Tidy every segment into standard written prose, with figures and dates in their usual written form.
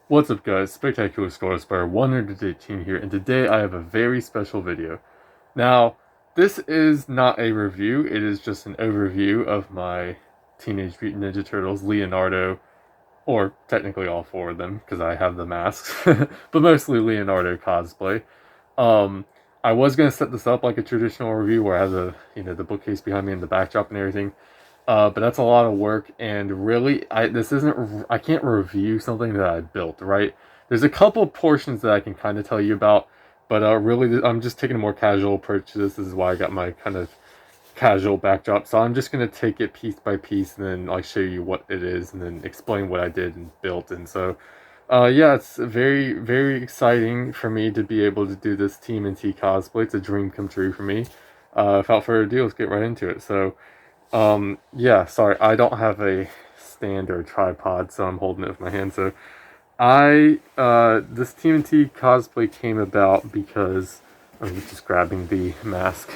What's up guys, Spectacular Star 118 here, and today I have a very special video. Now, this is not a review, it is just an overview of my Teenage Mutant Ninja Turtles Leonardo, or technically all four of them, because I have the masks, but mostly Leonardo cosplay. Um, I was going to set this up like a traditional review where I have the bookcase behind me and the backdrop and everything, but that's a lot of work, and really, I can't review something that I built, right? There's a couple portions that I can kind of tell you about, but really, I'm just taking a more casual approach to this. This is why I got my kind of casual backdrop. So I'm just gonna take it piece by piece and then like show you what it is and then explain what I did and built. And so, yeah, it's very, very exciting for me to be able to do this TMNT cosplay. It's a dream come true for me. Without further ado, let's get right into it. So, yeah, sorry, I don't have a stand or a tripod, so I'm holding it with my hand. So this TMNT cosplay came about because I'm just grabbing the mask.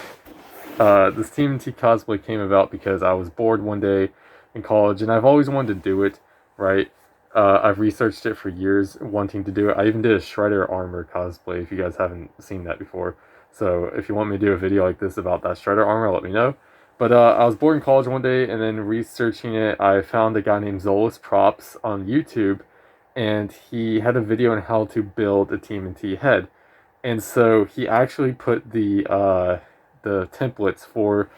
This TMNT cosplay came about because I was bored one day in college, and I've always wanted to do it, right? I've researched it for years, wanting to do it. I even did a Shredder armor cosplay, if you guys haven't seen that before. So if you want me to do a video like this about that Shredder armor, let me know. But I was bored in college one day, and then researching it, I found a guy named Zolus Props on YouTube, and he had a video on how to build a TMNT head. And so he actually put the templates for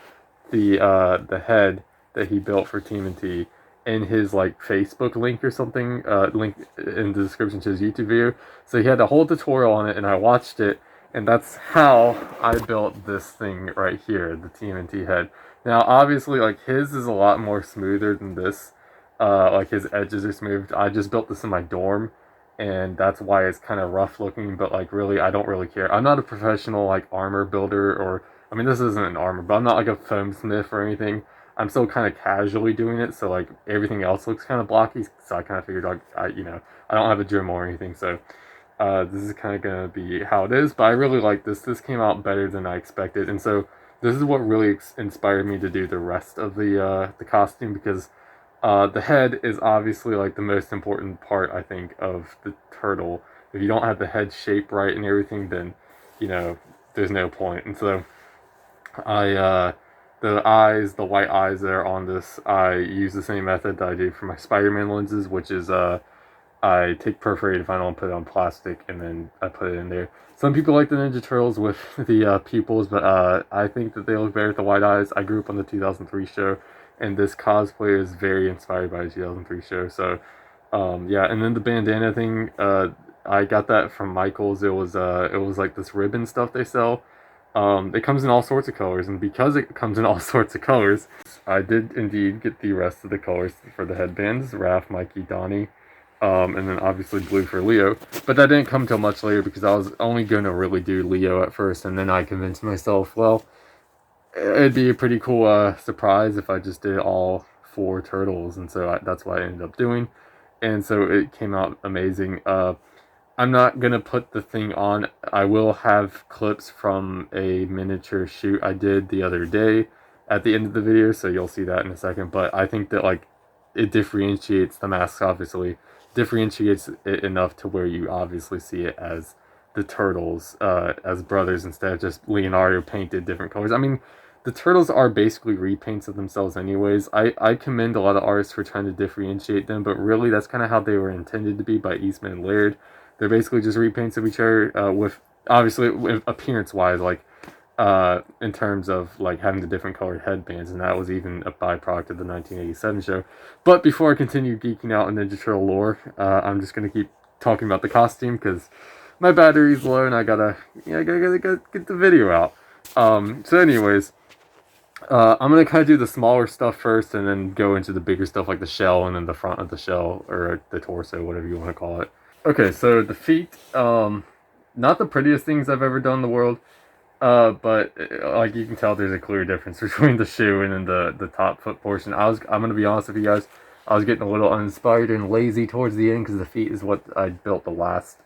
the head that he built for TMNT in his like Facebook link or something, link in the description to his YouTube video. So he had a whole tutorial on it, and I watched it, and that's how I built this thing right here, the TMNT head. Now, obviously, like his is a lot more smoother than this. Like his edges are smooth. I just built this in my dorm, and that's why it's kind of rough looking. But like, really, I don't really care. I'm not a professional like armor builder, or I mean, this isn't an armor, but I'm not like a foam smith or anything. I'm still kind of casually doing it, so like everything else looks kind of blocky. So I kind of figured I don't have a gym or anything, so this is kind of gonna be how it is. But I really like this. This came out better than I expected, and so this is what really inspired me to do the rest of the costume, because the head is obviously like the most important part, I think, of the turtle. If you don't have the head shape right and everything, then there's no point. And so the eyes, the white eyes that are on this, I use the same method that I do for my Spider-Man lenses, which is I take perforated vinyl and put it on plastic, and then I put it in there. Some people like the Ninja Turtles with the pupils, but I think that they look better with the white eyes. I grew up on the 2003 show, and this cosplay is very inspired by the 2003 show. So, yeah, and then the bandana thing, I got that from Michaels. It was like this ribbon stuff they sell. It comes in all sorts of colors, and because it comes in all sorts of colors, I did indeed get the rest of the colors for the headbands: Raph, Mikey, Donnie, and then obviously blue for Leo. But that didn't come till much later because I was only going to really do Leo at first, and then I convinced myself, well, it'd be a pretty cool surprise if I just did all four turtles, and so that's what I ended up doing, and so it came out amazing. I'm not gonna put the thing on. I will have clips from a miniature shoot I did the other day at the end of the video, so you'll see that in a second. But I think that like it differentiates the masks, obviously differentiates it enough to where you obviously see it as the turtles as brothers instead of just Leonardo painted different colors. I mean, the turtles are basically repaints of themselves anyways. I commend a lot of artists for trying to differentiate them, but really that's kind of how they were intended to be by Eastman and Laird. They're basically just repaints of each other, with obviously with appearance wise, like in terms of like having the different colored headbands, and that was even a byproduct of the 1987 show. But before I continue geeking out on Ninja Turtle lore, I'm just gonna keep talking about the costume because my battery's low and I gotta gotta get the video out. So anyways, I'm gonna kind of do the smaller stuff first, and then go into the bigger stuff like the shell and then the front of the shell, or the torso, whatever you want to call it. Okay, so the feet, not the prettiest things I've ever done in the world, but like you can tell, there's a clear difference between the shoe and then the top foot portion. I'm gonna be honest with you guys, I was getting a little uninspired and lazy towards the end because the feet is what I built the last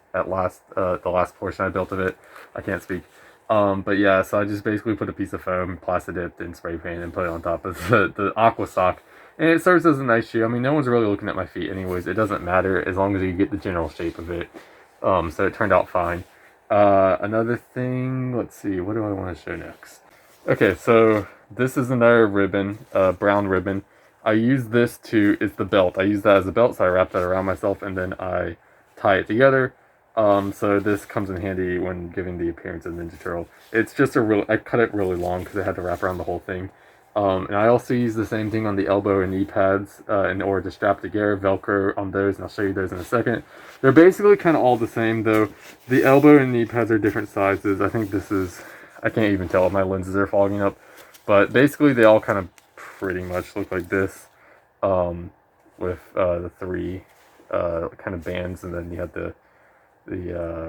portion I built of it. I can't speak. But yeah, so I just basically put a piece of foam, plastic dipped, and spray painted and put it on top of the aqua sock. And it serves as a nice shoe. I mean, no one's really looking at my feet anyways. It doesn't matter as long as you get the general shape of it. So it turned out fine. Another thing, let's see, what do I want to show next? Okay, so this is another ribbon, brown ribbon. I use this it's the belt. I use that as a belt, so I wrap that around myself and then I tie it together. So this comes in handy when giving the appearance of Ninja Turtle. It's just I cut it really long because I had to wrap around the whole thing. And I also use the same thing on the elbow and knee pads in order to strap together, Velcro on those, and I'll show you those in a second. They're basically kind of all the same, though. The elbow and knee pads are different sizes. I think I can't even tell if my lenses are fogging up, but basically they all kind of pretty much look like this, with the three kind of bands, and then you have the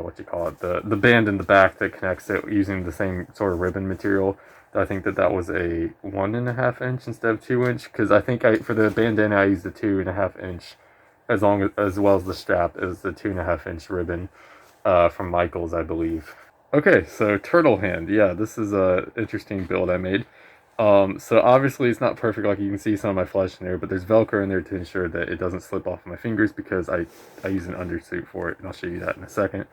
what you call it, the band in the back that connects it using the same sort of ribbon material. I think that was a 1.5 inch instead of 2 inch, because I think for the bandana I used the 2.5 inch, as well as the strap is the 2.5 inch ribbon from Michaels, I believe. Okay, so turtle hand. Yeah, this is a interesting build I made. So obviously it's not perfect, like you can see some of my flesh in there, but there's Velcro in there to ensure that it doesn't slip off my fingers because I use an undersuit for it, and I'll show you that in a second.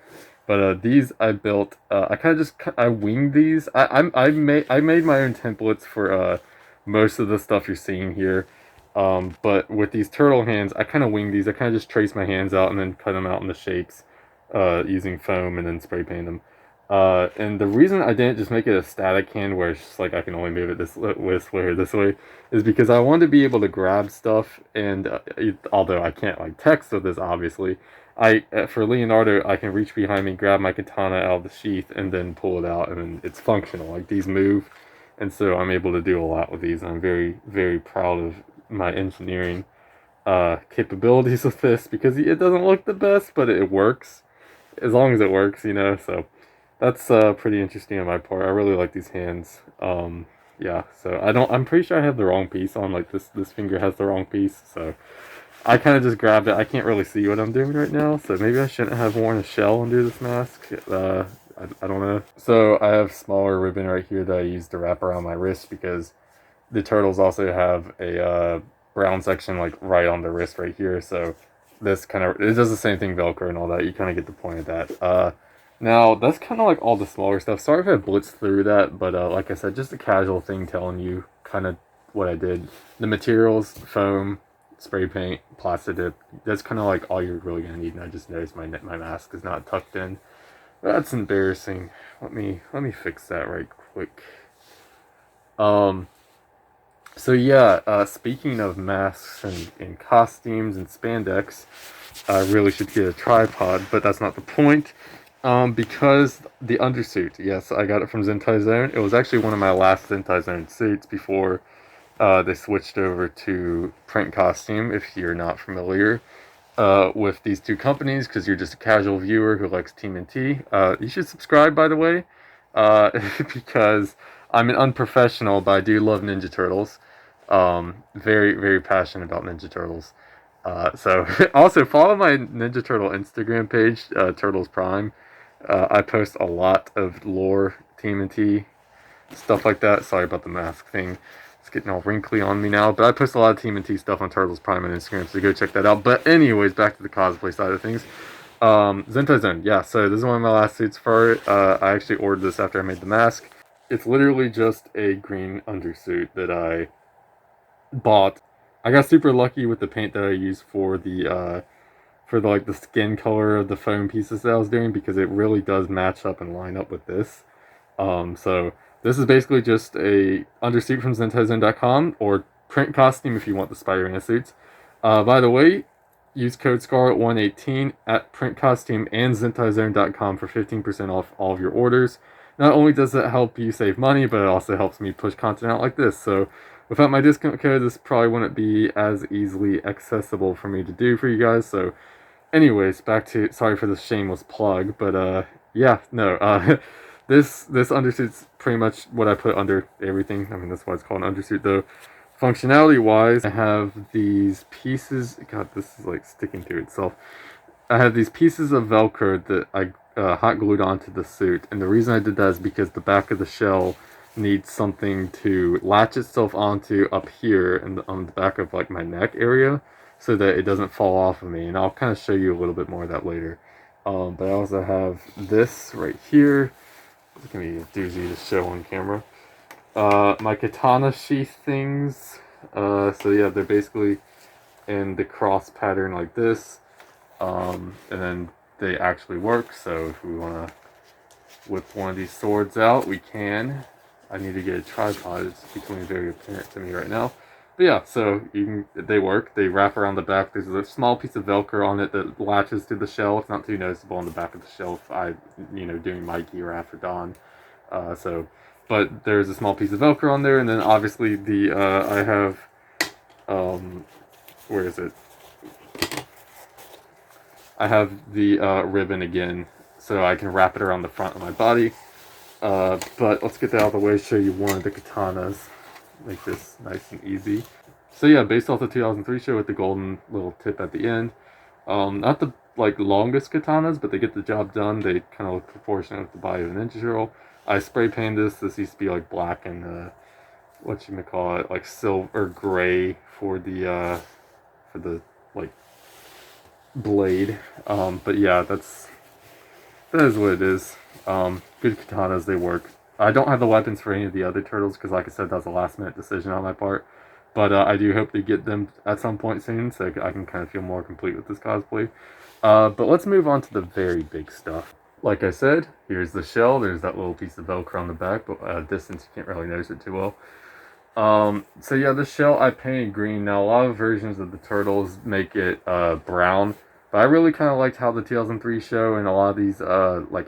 But these I built. I winged these. I made my own templates for most of the stuff you're seeing here. But with these turtle hands, I kind of winged these. I kind of just traced my hands out and then cut them out in the shapes using foam and then spray paint them. And the reason I didn't just make it a static hand where it's just like I can only move it this way or this way is because I wanted to be able to grab stuff, and although I can't like text with this obviously, for Leonardo I can reach behind me, grab my katana out of the sheath, and then pull it out, and then it's functional. Like these move, and so I'm able to do a lot with these, and I'm very, very proud of my engineering capabilities with this, because it doesn't look the best, but it works as long as it works, you know. So that's pretty interesting on my part. I really like these hands. Yeah, so I'm pretty sure I have the wrong piece on. Like this finger has the wrong piece, so I kind of just grabbed it. I can't really see what I'm doing right now, so maybe I shouldn't have worn a shell under this mask. I don't know. So I have smaller ribbon right here that I use to wrap around my wrist, because the turtles also have a brown section like right on the wrist right here. So this it does the same thing, Velcro and all that. You kind of get the point of that. Now, that's kind of like all the smaller stuff. Sorry if I blitzed through that, but like I said, just a casual thing telling you kind of what I did. The materials, foam, spray paint, plastic dip, that's kind of like all you're really going to need. And I just noticed my mask is not tucked in. That's embarrassing. Let me fix that right quick. So yeah, speaking of masks and costumes and spandex, I really should get a tripod, but that's not the point. Because the undersuit, yes, I got it from Zentai Zone. It was actually one of my last Zentai Zone suits before they switched over to Print Costume, if you're not familiar with these two companies, because you're just a casual viewer who likes TMNT. You should subscribe, by the way, because I'm an unprofessional, but I do love Ninja Turtles. Very, very passionate about Ninja Turtles. So also follow my Ninja Turtle Instagram page, Turtles Prime. I post a lot of lore, TMNT, stuff like that. Sorry about the mask thing. It's getting all wrinkly on me now. But I post a lot of TMNT stuff on Turtles Prime on Instagram, so go check that out. But anyways, back to the cosplay side of things. Zentai Zone. Yeah, so this is one of my last suits for it. I actually ordered this after I made the mask. It's literally just a green undersuit that I bought. I got super lucky with the paint that I used for the skin color of the foam pieces that I was doing, because it really does match up and line up with this. So this is basically just a undersuit from ZentaiZone.com, or Print Costume if you want the Spider-Man suits. By the way, use code Scarlet118 at Print Costume and ZentaiZone.com for 15% off all of your orders. Not only does it help you save money, but it also helps me push content out like this. So without my discount code, this probably wouldn't be as easily accessible for me to do for you guys. So anyways, back to, sorry for the shameless plug, but yeah, no, this undersuit's pretty much what I put under everything. I mean, that's why it's called an undersuit, though. Functionality wise, I have these pieces. God, this is like sticking to itself. I have these pieces of Velcro that I hot glued onto the suit, and the reason I did that is because the back of the shell needs something to latch itself onto up here and on the back of like my neck area so that it doesn't fall off of me, and I'll kind of show you a little bit more of that later. But I also have this right here. It's gonna be a doozy to show on camera. My katana sheath things. So yeah, they're basically in the cross pattern like this, and then they actually work. So if we want to whip one of these swords out, we can. I need to get a tripod. It's becoming very apparent to me right now. But yeah, so they work. They wrap around the back. There's a small piece of Velcro on it that latches to the shell. It's not too noticeable on the back of the shell if doing Mikey or after dawn. But there's a small piece of Velcro on there, and then obviously I have, where is it? I have the ribbon again, so I can wrap it around the front of my body. But let's get that out of the way, show you one of the katanas. Make this nice and easy. So yeah, based off the 2003 show with the golden little tip at the end. Not the longest katanas, but they get the job done. They kind of look proportionate with the body of an ninja turtle. I spray painted this. This used to be like black and whatchamacallit, like silver gray for the like blade. But yeah, that is what it is. Good katanas, they work. I don't have the weapons for any of the other turtles because, like I said, that was a last minute decision on my part. But I do hope to get them at some point soon so I can kind of feel more complete with this cosplay. But let's move on to the very big stuff. Like I said, here's the shell. There's that little piece of Velcro on the back, but at a distance you can't really notice it too well. So yeah, the shell I painted green. Now a lot of versions of the turtles make it brown, but I really kind of liked how the 2003 show and a lot of these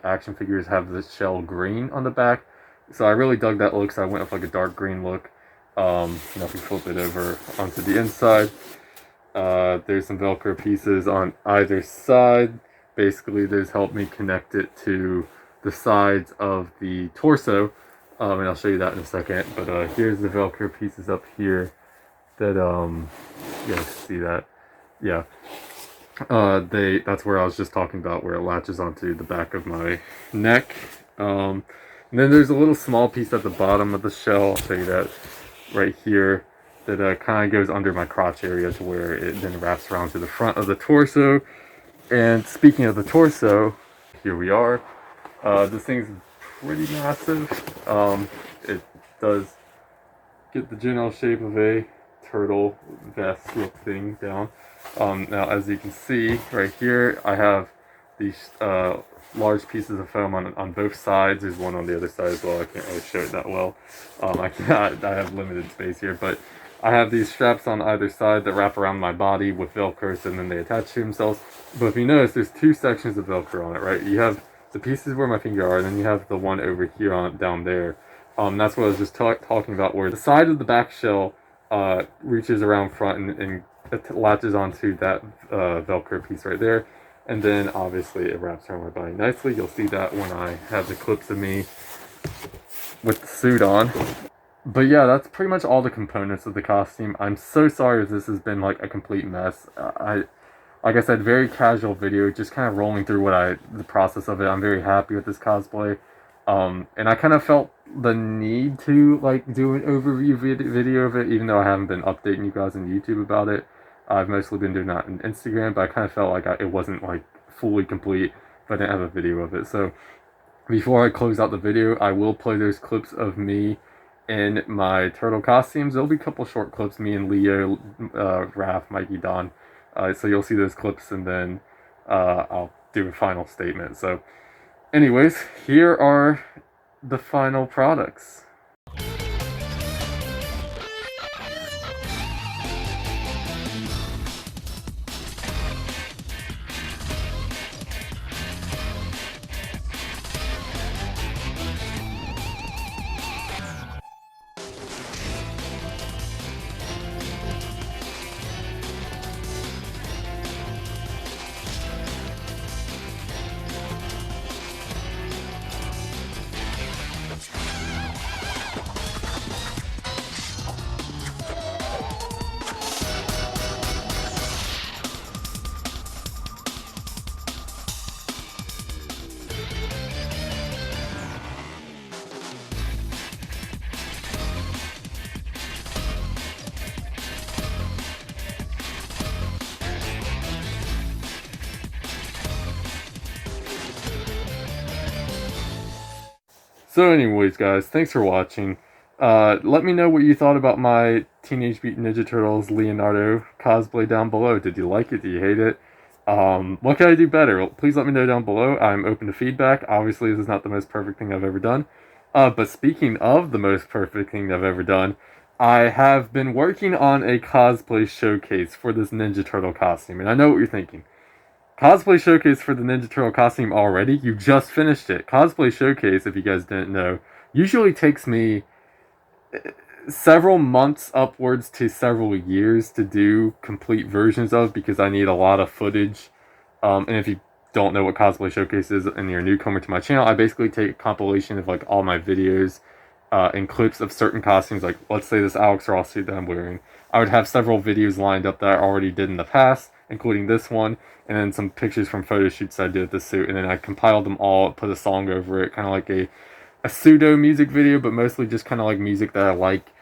action figures have the shell green on the back. So I really dug that look, so I went with like a dark green look. Now if we flip it over onto the inside, there's some Velcro pieces on either side. Basically, those help me connect it to the sides of the torso, and I'll show you that in a second. But here's the Velcro pieces up here that you guys see that, yeah. That's where I was just talking about, where it latches onto the back of my neck. And then there's a little small piece at the bottom of the shell. I'll show you that right here. That kind of goes under my crotch area to where it then wraps around to the front of the torso. And speaking of the torso, here we are. This thing's pretty massive. It does get the general shape of a turtle vest look thing down. Now, as you can see right here, I have these large pieces of foam on both sides. There's one on the other side as well. I can't really show it that well. I have limited space here, but I have these straps on either side that wrap around my body with Velcro, and then they attach to themselves. But if you notice, there's two sections of Velcro on it, right? You have the pieces where my finger are, and then you have the one over here on down there. That's what I was just talking about, where the side of the back shell reaches around front and it latches onto that Velcro piece right there. And then obviously it wraps around my body nicely. You'll see that when I have the clips of me with the suit on. But yeah, that's pretty much all the components of the costume. I'm so sorry if this has been like a complete mess. Like I said, very casual video, just kind of rolling through the process of it. I'm very happy with this cosplay. And I kind of felt the need to like do an overview video of it, even though I haven't been updating you guys on YouTube about it. I've mostly been doing that on Instagram, but I kind of felt like it wasn't like fully complete if I didn't have a video of it. So before I close out the video, I will play those clips of me in my turtle costumes. There'll be a couple short clips, me and Leo, Raph, Mikey, Don. So you'll see those clips, and then I'll do a final statement. So anyways, here are the final products. So anyways, guys, thanks for watching. Let me know what you thought about my Teenage Mutant Ninja Turtles Leonardo cosplay down below. Did you like it? Did you hate it? What can I do better? Well, please let me know down below. I'm open to feedback. Obviously, this is not the most perfect thing I've ever done. But speaking of the most perfect thing I've ever done, I have been working on a cosplay showcase for this Ninja Turtle costume. And I know what you're thinking. Cosplay showcase for the Ninja Turtle costume already? You just finished it. Cosplay showcase, if you guys didn't know, usually takes me several months upwards to several years to do complete versions of because I need a lot of footage. And if you don't know what Cosplay Showcase is and you're a newcomer to my channel, I basically take a compilation of like all my videos and clips of certain costumes. Like, let's say this Alex Ross suit that I'm wearing. I would have several videos lined up that I already did in the past, including this one, and then some pictures from photo shoots I did with this suit, and then I compiled them all, put a song over it, kind of like a pseudo music video, but mostly just kind of like music that I like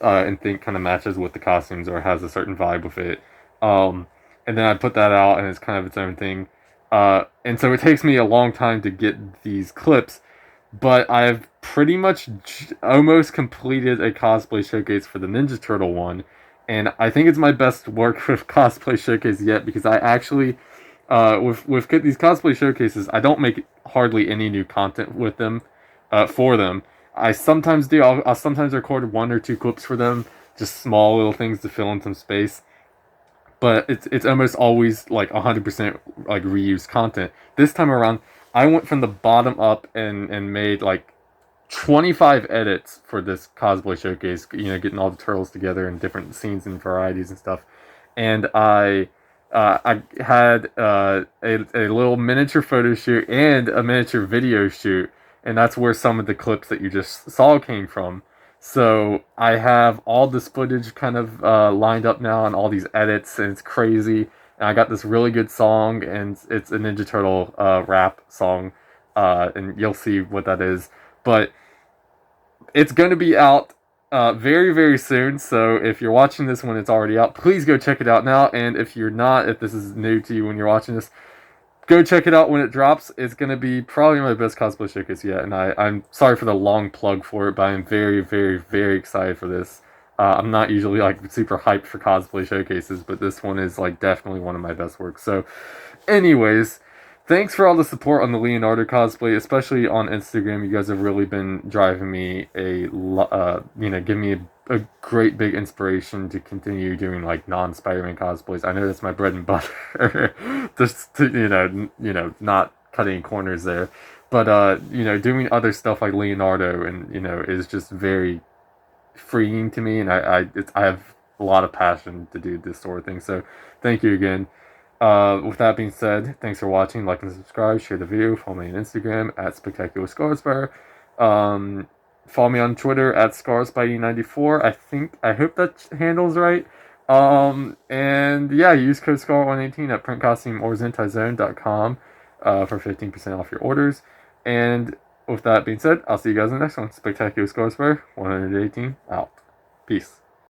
and think kind of matches with the costumes or has a certain vibe with it. And then I put that out, and it's kind of its own thing. And so it takes me a long time to get these clips, but I've pretty much almost completed a cosplay showcase for the Ninja Turtle one, and I think it's my best work with cosplay showcase yet because I actually, with these cosplay showcases, I don't make hardly any new content with them, for them. I sometimes do. I'll sometimes record one or two clips for them, just small little things to fill in some space. But it's almost always like 100% like reused content. This time around, I went from the bottom up and made like 25 edits for this cosplay showcase. You know, getting all the turtles together in different scenes and varieties and stuff. And I had a little miniature photo shoot and a miniature video shoot, and that's where some of the clips that you just saw came from. So I have all this footage kind of lined up now and all these edits, and it's crazy. And I got this really good song, and it's a Ninja Turtle rap song, and you'll see what that is. But it's going to be out very, very soon. So if you're watching this when it's already out, please go check it out now. And if you're not, if this is new to you when you're watching this, go check it out when it drops. It's going to be probably my best cosplay showcase yet. And I'm sorry for the long plug for it, but I'm very, very, very excited for this. I'm not usually like super hyped for cosplay showcases, but this one is like definitely one of my best works. So anyways, thanks for all the support on the Leonardo cosplay, especially on Instagram. You guys have really been driving me giving me a great big inspiration to continue doing like non-Spider-Man cosplays. I know that's my bread and butter, just to, not cutting corners there, but doing other stuff like Leonardo and is just very freeing to me, and I have a lot of passion to do this sort of thing. So thank you again. With that being said, thanks for watching. Like and subscribe, share the video, follow me on Instagram at Spectacular Scarsfire. Follow me on Twitter at ScarSpidey94. I hope that handle's right. And yeah, use code SCAR118 at printcostumeorzentizone.com for 15% off your orders. And with that being said, I'll see you guys in the next one. Spectacular Scarsfire 118 out. Peace.